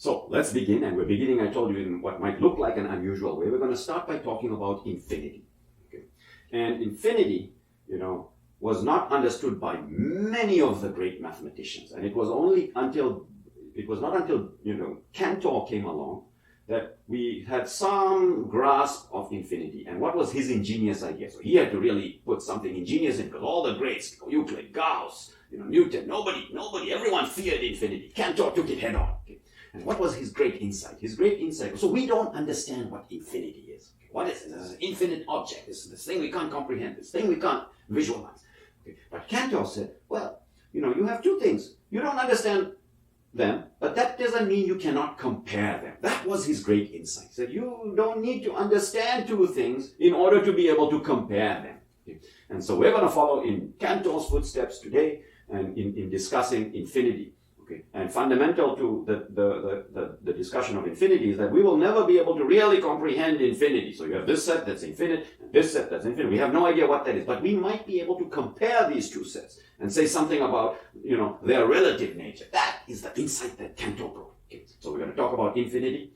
So let's begin, and we're beginning, I told you, in what might look like an unusual way. We're going to start by talking about infinity. Okay? And infinity, was not understood by many of the great mathematicians, and it was not until Cantor came along that we had some grasp of infinity. And what was his ingenious idea? So he had to really put something ingenious in, because all the greats, Euclid, Gauss, Newton, nobody, everyone feared infinity. Cantor took it head on. Okay? And what was his great insight? So we don't understand what infinity is. Okay? What is it? It's an infinite object. It's this thing we can't comprehend, this thing we can't visualize. Okay? But Cantor said, well, you have two things. You don't understand them, but that doesn't mean you cannot compare them. That was his great insight. He said you don't need to understand two things in order to be able to compare them. Okay? And so we're going to follow in Cantor's footsteps today and in discussing infinity. Okay? And fundamental to the discussion of infinity is that we will never be able to really comprehend infinity. So you have this set that's infinite, and this set that's infinite. We have no idea what that is, but we might be able to compare these two sets and say something about, their relative nature. That is the insight that Cantor brought. Okay? So we're going to talk about infinity.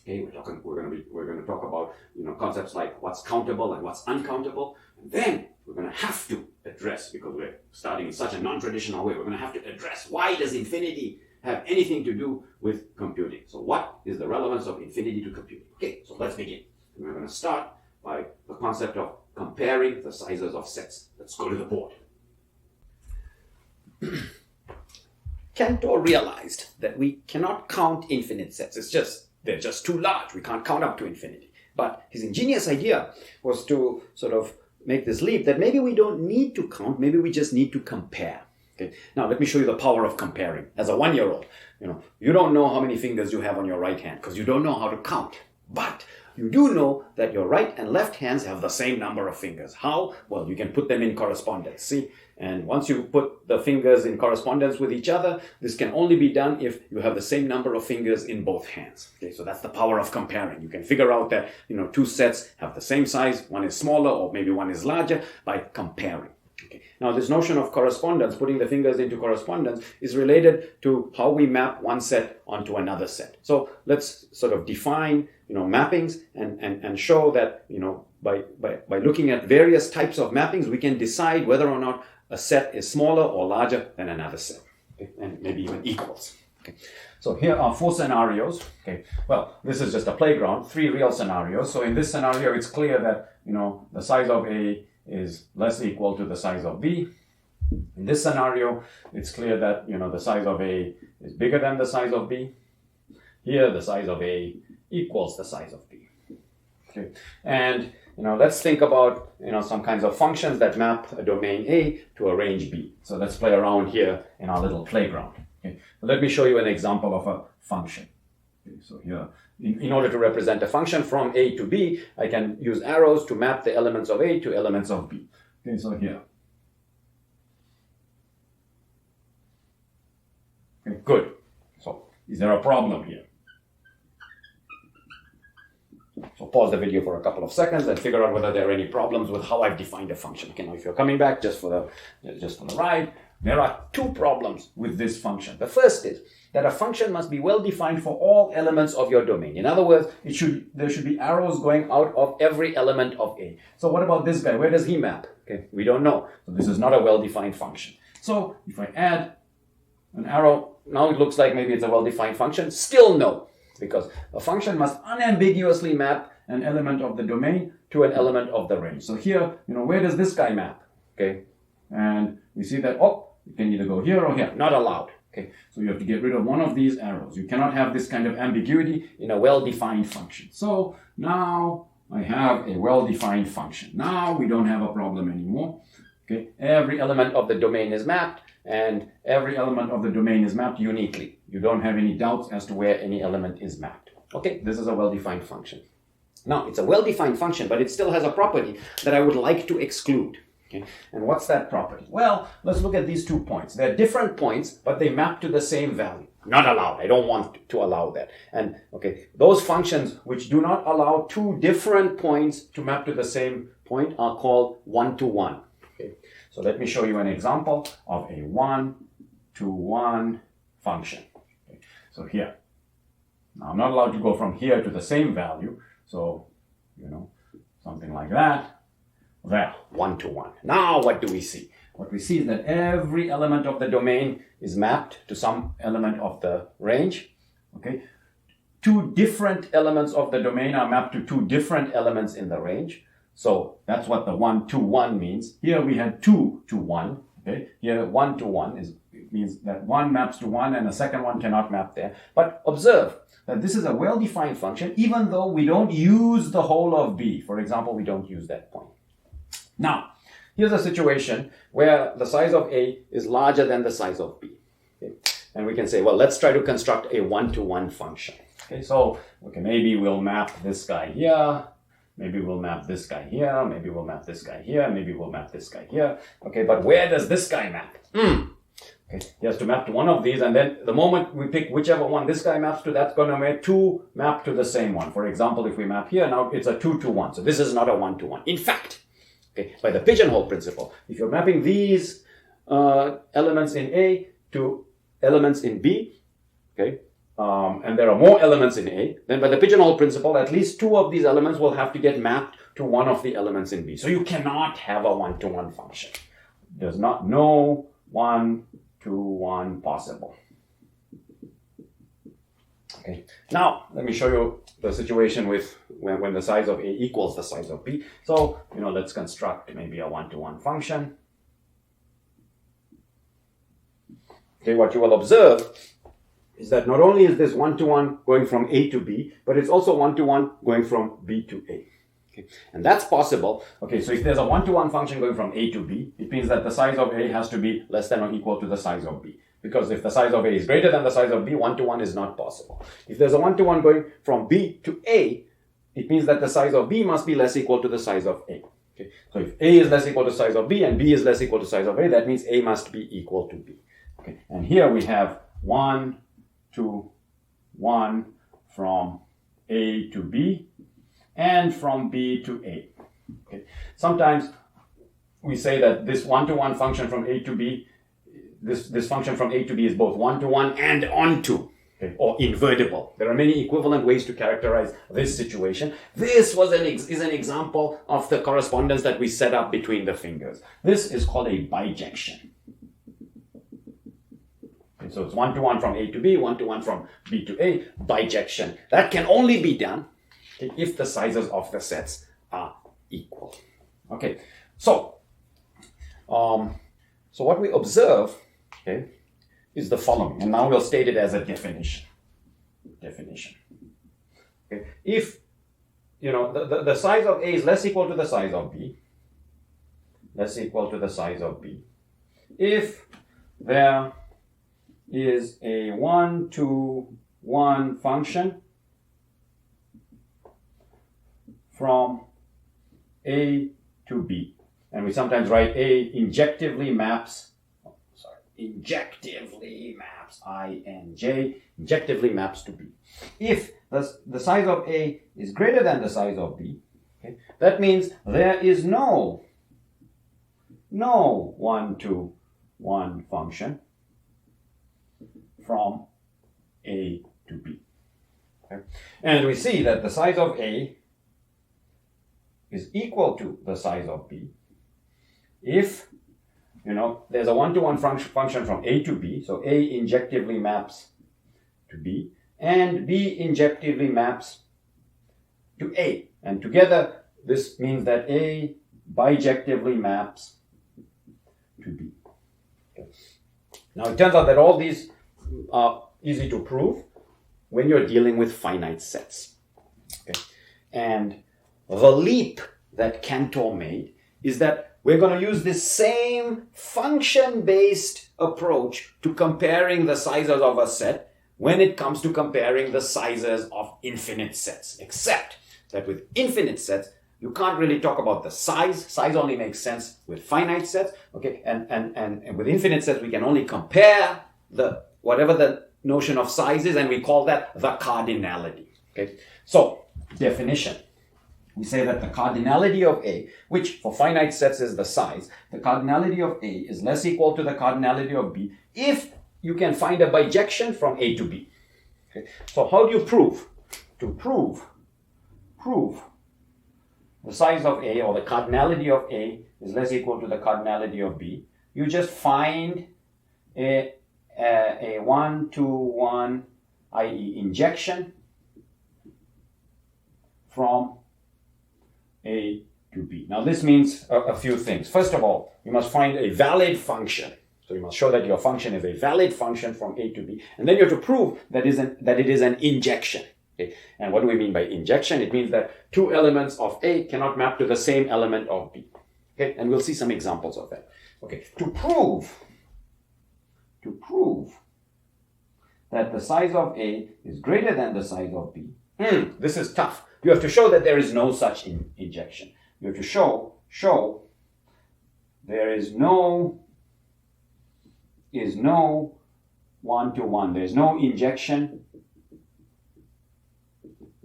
Okay, we're going to talk about concepts like what's countable and what's uncountable, and then we're going to have to address, because we're starting in such a non-traditional way, we're going to have to address why does infinity have anything to do with computing? So what is the relevance of infinity to computing? Okay, so let's begin. And we're going to start by the concept of comparing the sizes of sets. Let's go to the board. Cantor realized that we cannot count infinite sets. They're just too large. We can't count up to infinity. But his ingenious idea was to sort of make this leap that maybe we don't need to count, maybe we just need to compare. Okay? Now let me show you the power of comparing. As a 1-year-old, you don't know how many fingers you have on your right hand because you don't know how to count. But you do know that your right and left hands have the same number of fingers. How? Well, you can put them in correspondence. See? And once you put the fingers in correspondence with each other, this can only be done if you have the same number of fingers in both hands. Okay, so that's the power of comparing. You can figure out that, two sets have the same size, one is smaller or maybe one is larger by comparing. Okay. Now, this notion of correspondence, putting the fingers into correspondence, is related to how we map one set onto another set. So let's sort of define, mappings and show that, by looking at various types of mappings, we can decide whether or not a set is smaller or larger than another set, okay? And maybe even equals. Okay. So here are 4 scenarios. Okay. Well, this is just a playground, 3 real scenarios. So in this scenario, it's clear that, the size of A is less equal to the size of B. In this scenario, it's clear that, the size of A is bigger than the size of B. Here, the size of A equals the size of B. Okay. And let's think about, some kinds of functions that map a domain A to a range B. So let's play around here in our little playground. Okay. So let me show you an example of a function. Okay. So here, in order to represent a function from A to B, I can use arrows to map the elements of A to elements of B. Okay, so here. Okay, good. So is there a problem here? So pause the video for a couple of seconds and figure out whether there are any problems with how I've defined a function. Okay, now if you're coming back just for the ride, there are 2 problems with this function. The first is that a function must be well defined for all elements of your domain. In other words, there should be arrows going out of every element of A. So what about this guy? Where does he map? Okay, we don't know. So this is not a well-defined function. So if I add an arrow, now it looks like maybe it's a well-defined function. Still no. Because a function must unambiguously map an element of the domain to an element of the range. So here, where does this guy map? Okay, and we see that, it can either go here or here. Not allowed. Okay, so you have to get rid of one of these arrows. You cannot have this kind of ambiguity in a well-defined function. So now I have a well-defined function. Now we don't have a problem anymore. Okay, every element of the domain is mapped, and every element of the domain is mapped uniquely. You don't have any doubts as to where any element is mapped. Okay, this is a well-defined function. Now, it's a well-defined function, but it still has a property that I would like to exclude. Okay, and what's that property? Well, let's look at these 2 points. They're different points, but they map to the same value. Not allowed. I don't want to allow that. And okay, those functions which do not allow 2 different points to map to the same point are called one-to-one. Okay, so let me show you an example of a one-to-one function. Okay, so here, Now, I'm not allowed to go from here to the same value. So, something like that. There, 1 to 1. Now what do we see? What we see is that every element of the domain is mapped to some element of the range. Okay, two different elements of the domain are mapped to two different elements in the range. So that's what the 1 to 1 means. Here we had 2 to 1. Okay, here 1 to 1 means that one maps to one and the second one cannot map there. But observe that this is a well-defined function, even though we don't use the whole of B. For example, we don't use that point. Now, here's a situation where the size of A is larger than the size of B. Okay? And we can say, well, let's try to construct a 1-to-1 function. Okay, so maybe we'll map this guy here. Maybe we'll map this guy here. Maybe we'll map this guy here. Maybe we'll map this guy here. Okay, but where does this guy map? Okay, he has to map to one of these, and then the moment we pick whichever one this guy maps to, that's going to make two map to the same one. For example, if we map here, now it's a 2-to-1. So this is not a 1-to-1. In fact, okay, by the pigeonhole principle, if you're mapping these elements in A to elements in B, okay, and there are more elements in A, then by the pigeonhole principle, at least two of these elements will have to get mapped to one of the elements in B. So you cannot have a 1-to-1 function. There's no 1-to-1 possible. Okay. Now let me show you the situation with when the size of A equals the size of B. So let's construct maybe a 1-to-1 function. Okay, what you will observe is that not only is this 1-to-1 going from A to B, but it's also 1-to-1 going from B to A. Okay. And that's possible. Okay, so if there's a 1-to-1 function going from A to B, it means that the size of A has to be less than or equal to the size of B. Because if the size of A is greater than the size of B, 1-to-1 is not possible. If there's a 1-to-1 going from B to A, it means that the size of B must be less equal to the size of A. Okay, so if A is less equal to the size of B and B is less equal to the size of A, that means A must be equal to B. Okay, and here we have 1 to 1 from A to B and from B to A. Okay. Sometimes we say that this 1-to-1 function from A to B, this function from A to B is both 1-to-1 and onto, okay, or invertible. There are many equivalent ways to characterize this situation. This is an example of the correspondence that we set up between the fingers. This is called a bijection. So it's 1-to-1 from A to B, 1-to-1 from B to A, bijection. That can only be done if the sizes of the sets are equal. Okay, so what we observe, okay, is the following, and now we'll state it as a definition. Okay, if the size of A is less equal to the size of B, if there is a 1-to-1 function from A to B. And we sometimes write A injectively maps, injectively maps to B. If the size of A is greater than the size of B, okay, that means there is no 1-to-1 function from A to B. Okay? And we see that the size of A is equal to the size of B if there's a 1-to-1 function from A to B, so A injectively maps to B and B injectively maps to A, and together this means that A bijectively maps to B. Okay. Now it turns out that all these are easy to prove when you're dealing with finite sets. Okay. And the leap that Cantor made is that we're going to use this same function-based approach to comparing the sizes of a set when it comes to comparing the sizes of infinite sets, except that with infinite sets, you can't really talk about the size. Size only makes sense with finite sets, okay? And with infinite sets, we can only compare whatever the notion of size is, and we call that the cardinality, okay? So, definition. We say that the cardinality of A, which for finite sets is the size, the cardinality of A is less equal to the cardinality of B if you can find a bijection from A to B. Okay. So how do you prove? To prove the size of A or the cardinality of A is less equal to the cardinality of B, you just find a 1-to-1, i.e. injection from A to B. Now this means a few things. First of all, you must find a valid function. So you must show that your function is a valid function from A to B. And then you have to prove that it is an injection. Okay. And what do we mean by injection? It means that two elements of A cannot map to the same element of B. Okay. And we'll see some examples of that. Okay. To prove that the size of A is greater than the size of B. This is tough. You have to show that there is no such injection. You have to show there is no 1-to-1. There's no injection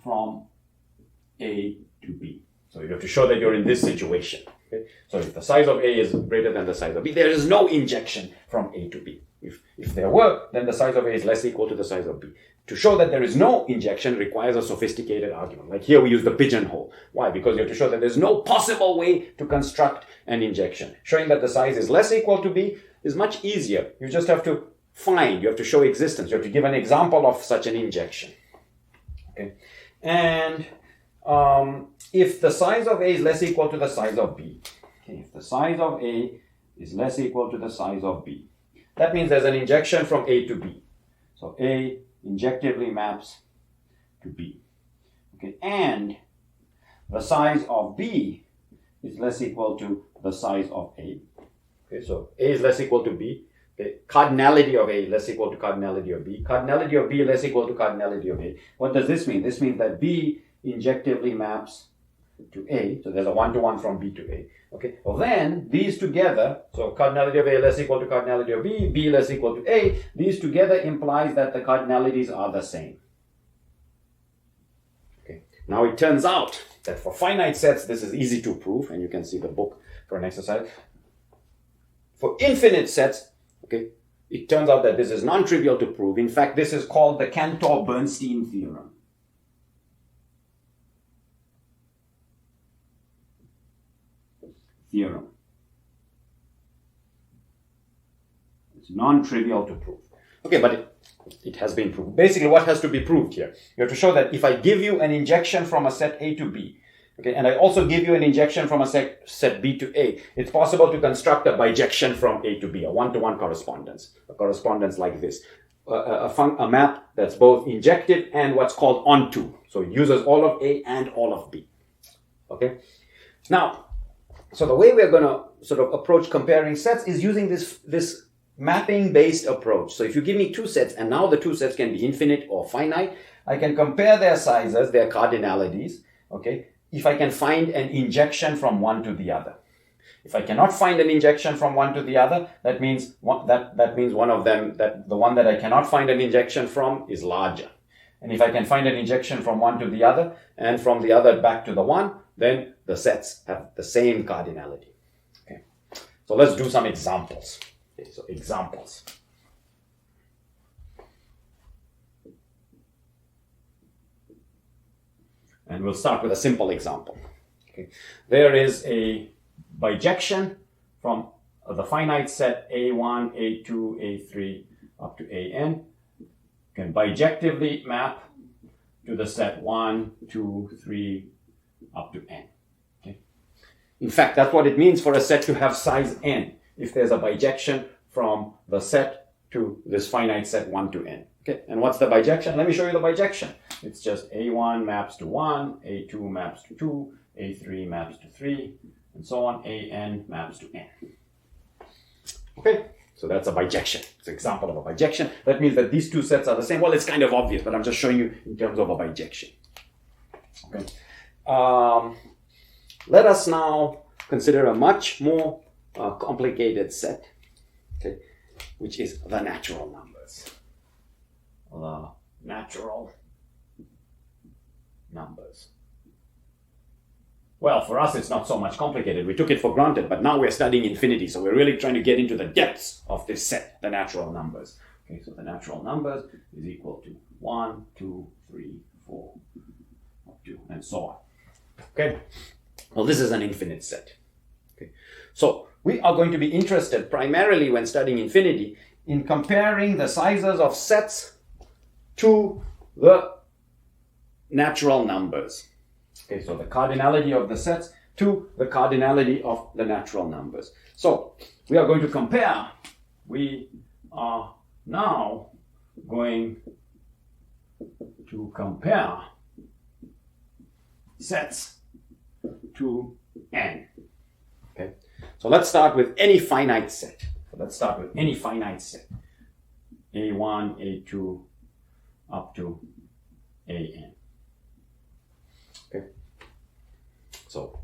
from A to B. So you have to show that you're in this situation. Okay? So if the size of A is greater than the size of B, there is no injection from A to B. If there were, then the size of A is less equal to the size of B. To show that there is no injection requires a sophisticated argument. Like here we use the pigeonhole. Why? Because you have to show that there's no possible way to construct an injection. Showing that the size is less equal to B is much easier. You just have to you have to show existence. You have to give an example of such an injection. Okay. And if the size of A is less equal to the size of B, okay, if the size of A is less equal to the size of B, that means there's an injection from A to B. So A injectively maps to B. Okay, and the size of B is less equal to the size of A. Okay, so A is less equal to B. Okay, cardinality of A less equal to cardinality of B. Cardinality of B less equal to cardinality of A. What does this mean? This means that B injectively maps to A. So there's a 1-to-1 from B to A. Okay. Well then, these together, so cardinality of A less equal to cardinality of B, B less equal to A, these together implies that the cardinalities are the same. Okay. Now it turns out that for finite sets, this is easy to prove, and you can see the book for an exercise. For infinite sets, okay, it turns out that this is non-trivial to prove. In fact, this is called the Cantor-Bernstein theorem. It's non-trivial to prove. Okay, but it has been proved. Basically, what has to be proved here? You have to show that if I give you an injection from a set A to B, okay, and I also give you an injection from a set B to A, it's possible to construct a bijection from A to B, a 1-to-1 correspondence. A correspondence like this. A map that's both injective and what's called onto. So it uses all of A and all of B. Okay? Now, so the way we're going to sort of approach comparing sets is using this mapping-based approach. So if you give me two sets, and now the two sets can be infinite or finite, I can compare their sizes, their cardinalities, okay, if I can find an injection from one to the other. If I cannot find an injection from one to the other, that means that means one of them, that the one that I cannot find an injection from is larger. And if I can find an injection from one to the other, and from the other back to the one, then the sets have the same cardinality. Okay. So let's do some examples. Okay, so examples. And we'll start with a simple example. Okay. There is a bijection from the finite set A1, A2, A3 up to AN. You can bijectively map to the set 1, 2, 3 up to n. Okay. In fact, that's what it means for a set to have size n, if there's a bijection from the set to this finite set 1 to n. Okay, and what's the bijection? Let me show you the bijection. It's just A1 maps to 1, A2 maps to 2, A3 maps to 3, and so on, AN maps to n. Okay, so that's a bijection. It's an example of a bijection. That means that these two sets are the same. Well, it's kind of obvious, but I'm just showing you in terms of a bijection. Okay. Let us now consider a much more complicated set, okay, which is the natural numbers. The natural numbers. Well, for us, it's not so much complicated. We took it for granted, but now we're studying infinity, so we're really trying to get into the depths of this set, the natural numbers. Okay, so the natural numbers is equal to 1, 2, 3, 4, up to, and so on. Okay, well, this is an infinite set. Okay, so we are going to be interested primarily when studying infinity in comparing the sizes of sets to the natural numbers. Okay, so the cardinality of the sets to the cardinality of the natural numbers. So we are going to compare. We are now going to compare sets to n. Okay, so let's start with any finite set. A1, A2, up to AN. Okay, so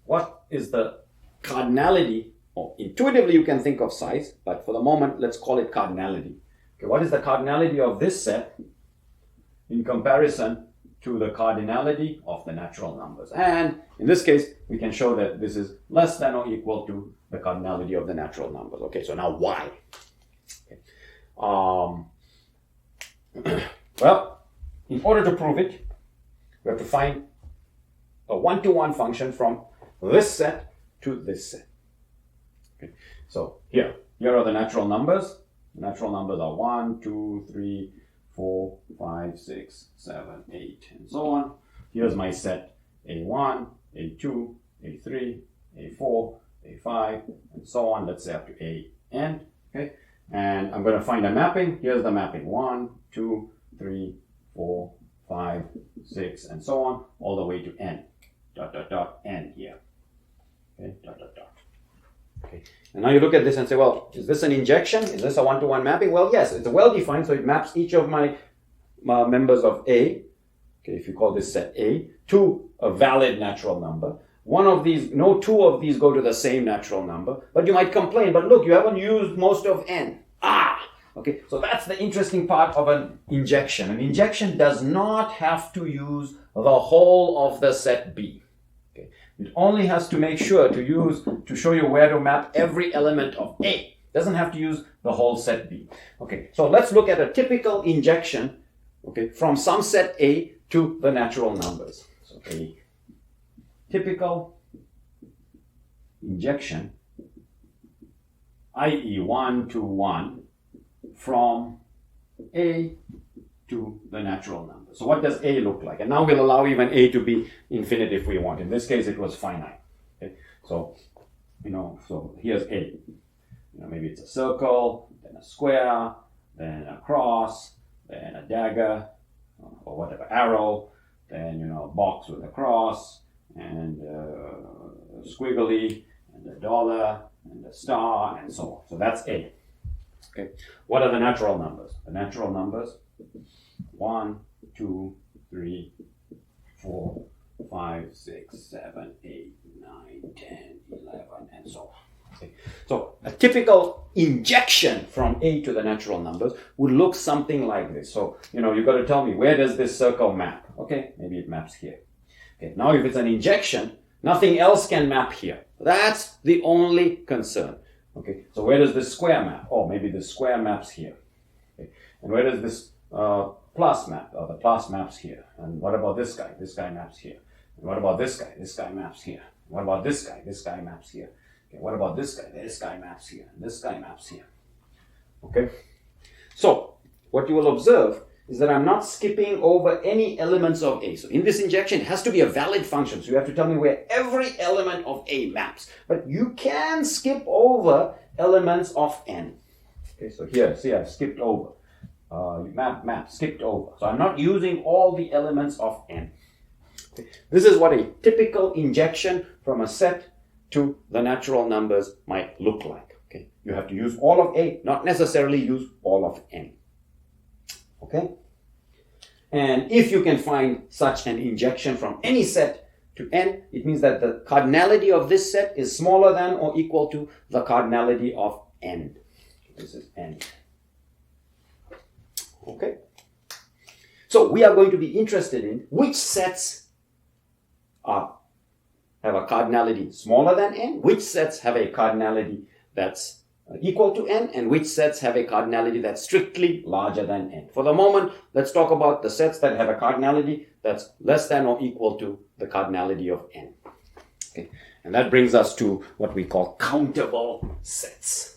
what is the cardinality? Or intuitively you can think of size, but for the moment let's call it cardinality. Okay, what is the cardinality of this set in comparison to the cardinality of the natural numbers? And in this case, we can show that this is less than or equal to the cardinality of the natural numbers. Okay, so now why? Okay. Well, in order to prove it, we have to find a one-to-one function from this set to this set. Okay, so here are the natural numbers. The natural numbers are 1, 2, 3, 4, 5, 6, 7, 8, and so on. Here's my set A1, A2, A3, A4, A5, and so on. Let's say up to AN. Okay, and I'm going to find a mapping. Here's the mapping: 1, 2, 3, 4, 5, 6, and so on, all the way to n. Dot dot dot n here. Okay, dot dot dot. Okay, and now you look at this and say, well, is this an injection? Is this a one-to-one mapping? Well, yes, it's well defined, so it maps each of my members of A, okay, if you call this set A, to a valid natural number. One of these, no two of these go to the same natural number, but you might complain, but look, you haven't used most of n. Okay, so that's the interesting part of an injection. An injection does not have to use the whole of the set B. Okay, it only has to make sure to show you where to map every element of A. It doesn't have to use the whole set B. Okay, so let's look at a typical injection, okay, from some set A to the natural numbers. So a typical injection, i.e. 1 to 1, from A to the natural number. So what does A look like? And now we'll allow even A to be infinite if we want. In this case, it was finite. Okay? So, so here's A. Maybe it's a circle, then a square, then a cross, then a dagger, or whatever, arrow, then, a box with a cross, and a squiggly, and a dollar, and a star, and so on. So that's A. Okay. What are the natural numbers? The natural numbers: 1, 2, 3, 4, 5, 6, 7, 8, 9, 10, 11, and so on. Okay. So a typical injection from A to the natural numbers would look something like this. So, you've got to tell me, where does this circle map? Okay, maybe it maps here. Okay, now if it's an injection, nothing else can map here. That's the only concern. Okay, so where does this square map? Oh, maybe the square maps here. Okay. And where does this plus map? Oh, the plus maps here. And what about this guy? This guy maps here. And what about this guy? This guy maps here. And what about this guy? This guy maps here. Okay, what about this guy? This guy maps here. And this guy maps here. Okay, so what you will observe is that I'm not skipping over any elements of A. So in this injection, it has to be a valid function. So you have to tell me where every element of A maps. But you can skip over elements of N. Okay, so here, see, I've skipped over. Skipped over. So I'm not using all the elements of N. Okay. This is what a typical injection from a set to the natural numbers might look like. Okay, you have to use all of A, not necessarily use all of N. Okay, and if you can find such an injection from any set to N, it means that the cardinality of this set is smaller than or equal to the cardinality of N. This is N. Okay, so we are going to be interested in which sets are have a cardinality smaller than n, which sets have a cardinality that's equal to n, and which sets have a cardinality that's strictly larger than n. For the moment, let's talk about the sets that have a cardinality that's less than or equal to the cardinality of n. Okay. And that brings us to what we call countable sets.